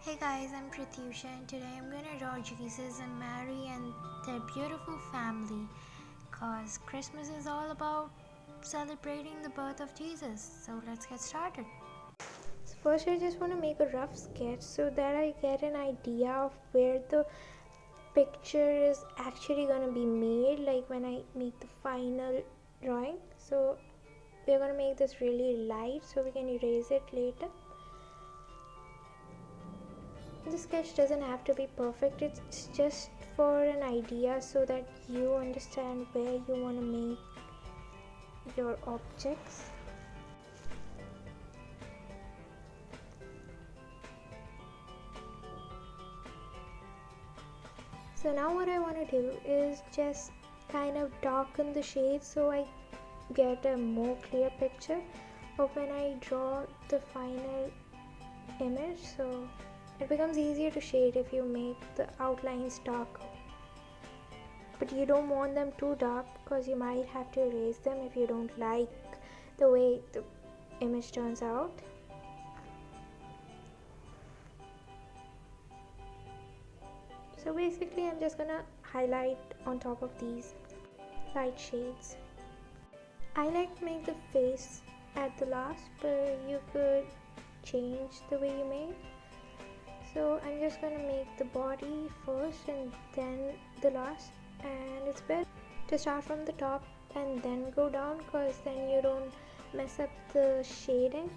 Hey guys, I'm Pratyusha and today I'm gonna draw Jesus and Mary and their beautiful family cause Christmas is all about celebrating the birth of Jesus. So let's get started. So first I just want to make a rough sketch so that I get an idea of where the picture is actually gonna be made, like when I make the final drawing. So we're gonna make this really light so we can erase it later. The sketch doesn't have to be perfect, it's just for an idea so that you understand where you want to make your objects. So now what I want to do is just kind of darken the shades so I get a more clear picture of when I draw the final image. So it becomes easier to shade if you make the outlines darker. But you don't want them too dark because you might have to erase them if you don't like the way the image turns out. So basically I'm just gonna highlight on top of these light shades. I like to make the face at the last, but you could change the way you make. So I'm just gonna make the body first and then the last, and it's better to start from the top and then go down because then you don't mess up the shading.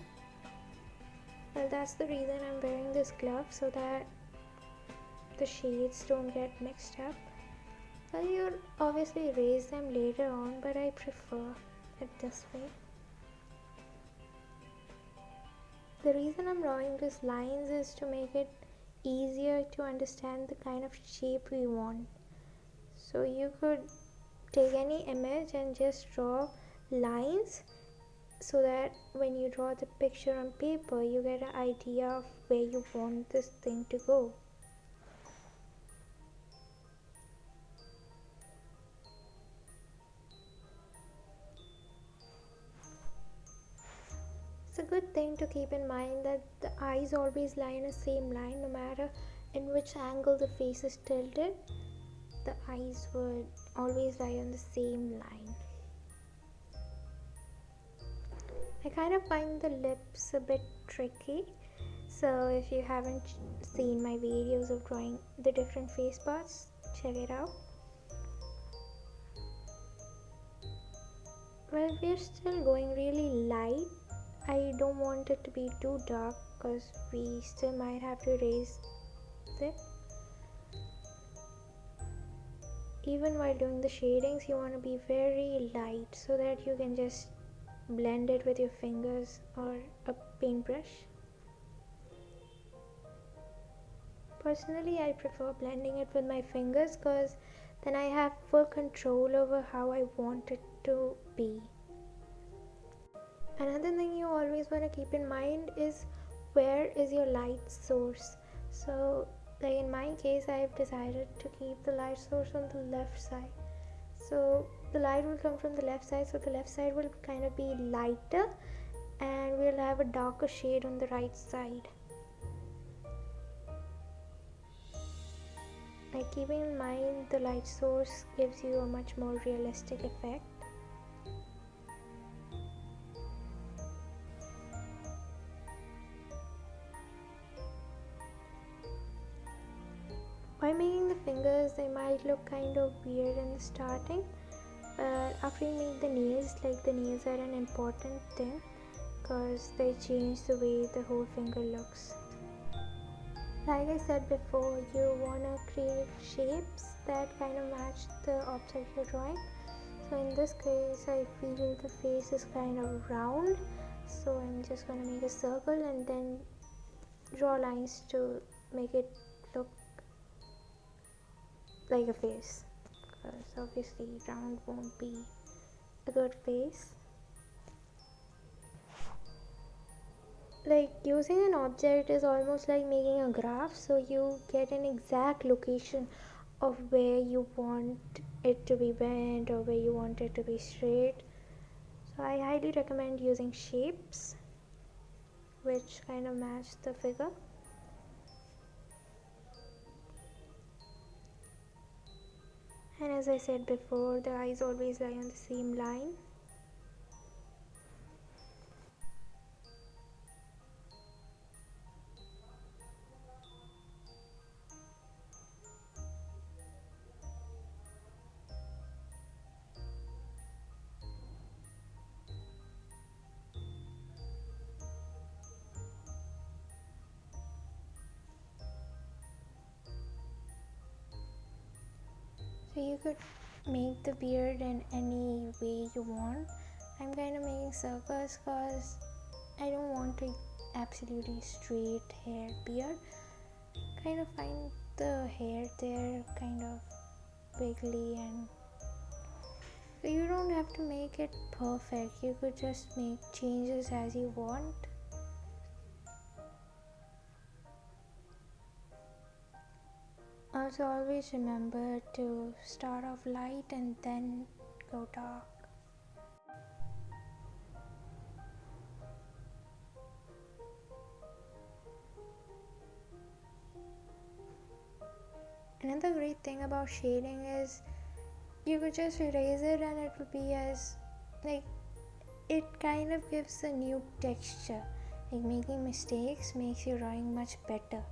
Well, that's the reason I'm wearing this glove, so that the shades don't get mixed up. Well, you'll obviously erase them later on, but I prefer it this way. The reason I'm drawing these lines is to make it easier to understand the kind of shape we want. So you could take any image and just draw lines so that when you draw the picture on paper you get an idea of where you want this thing to go. It's a good thing to keep in mind that the eyes always lie in the same line, no matter in which angle the face is tilted. The eyes would always lie on the same line. I kind of find the lips a bit tricky, so if you haven't seen my videos of drawing the different face parts, check it out. Well, we're still going really light. I don't want it to be too dark because we still might have to erase it. Even while doing the shadings, you want to be very light so that you can just blend it with your fingers or a paintbrush. Personally, I prefer blending it with my fingers because then I have full control over how I want it to be. Another thing you always want to keep in mind is where is your light source. So like in my case, I've decided to keep the light source on the left side. So the light will come from the left side, so the left side will kind of be lighter and we'll have a darker shade on the right side. Like keeping in mind the light source gives you a much more realistic effect. While making the fingers, they might look kind of weird in the starting, but after you make the nails, like the nails are an important thing because they change the way the whole finger looks. Like I said before, you want to create shapes that kind of match the object you're drawing. So in this case, I feel the face is kind of round, so I'm just going to make a circle and then draw lines to make it look like a face, because obviously round won't be a good face. Like using an object is almost like making a graph, so you get an exact location of where you want it to be bent or where you want it to be straight. So I highly recommend using shapes which kind of match the figure. As I said before, the eyes always lie on the same line. So you could make the beard in any way you want. I'm kind of making circles because I don't want a absolutely straight hair beard. Kind of find the hair there kind of wiggly, and so you don't have to make it perfect. You could just make changes as you want. Also, always remember to start off light and then go dark. Another great thing about shading is you could just erase it and it will be as like it kind of gives a new texture. Like making mistakes makes your drawing much better.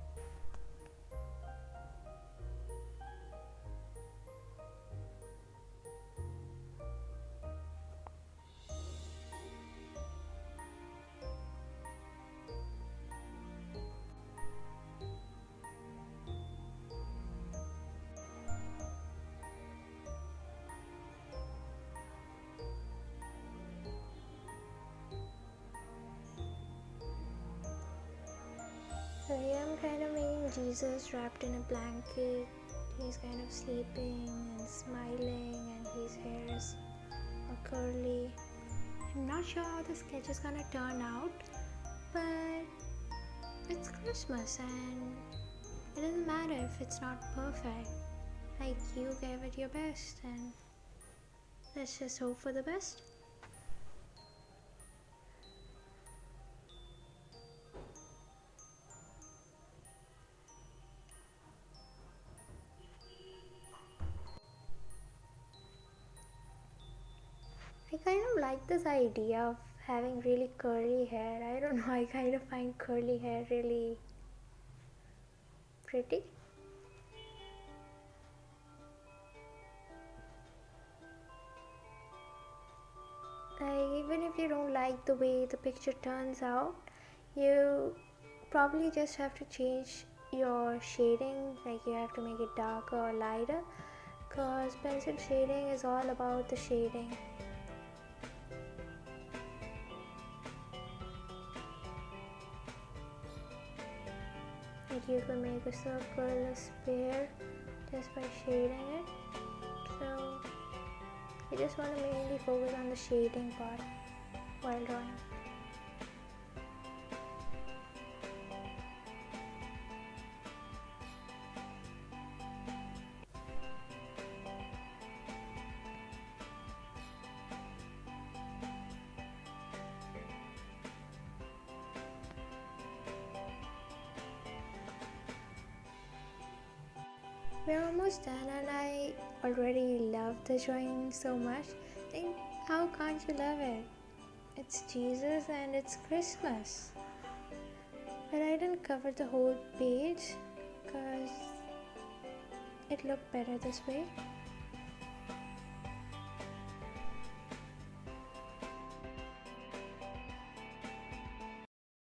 So here I'm kind of making Jesus wrapped in a blanket. He's kind of sleeping and smiling, and his hair is all curly. I'm not sure how the sketch is gonna turn out, but it's Christmas and it doesn't matter if it's not perfect. Like, you gave it your best, and let's just hope for the best. I kind of like this idea of having really curly hair. I don't know, I kind of find curly hair really pretty. Like, even if you don't like the way the picture turns out, you probably just have to change your shading. Like, you have to make it darker or lighter, because pencil shading is all about the shading. Like, you can make a circle, a sphere, just by shading it. So you just want to mainly focus on the shading part while drawing. We're almost done, and I already love the drawing so much. Think, how can't you love it? It's Jesus and it's Christmas. But I didn't cover the whole page because it looked better this way.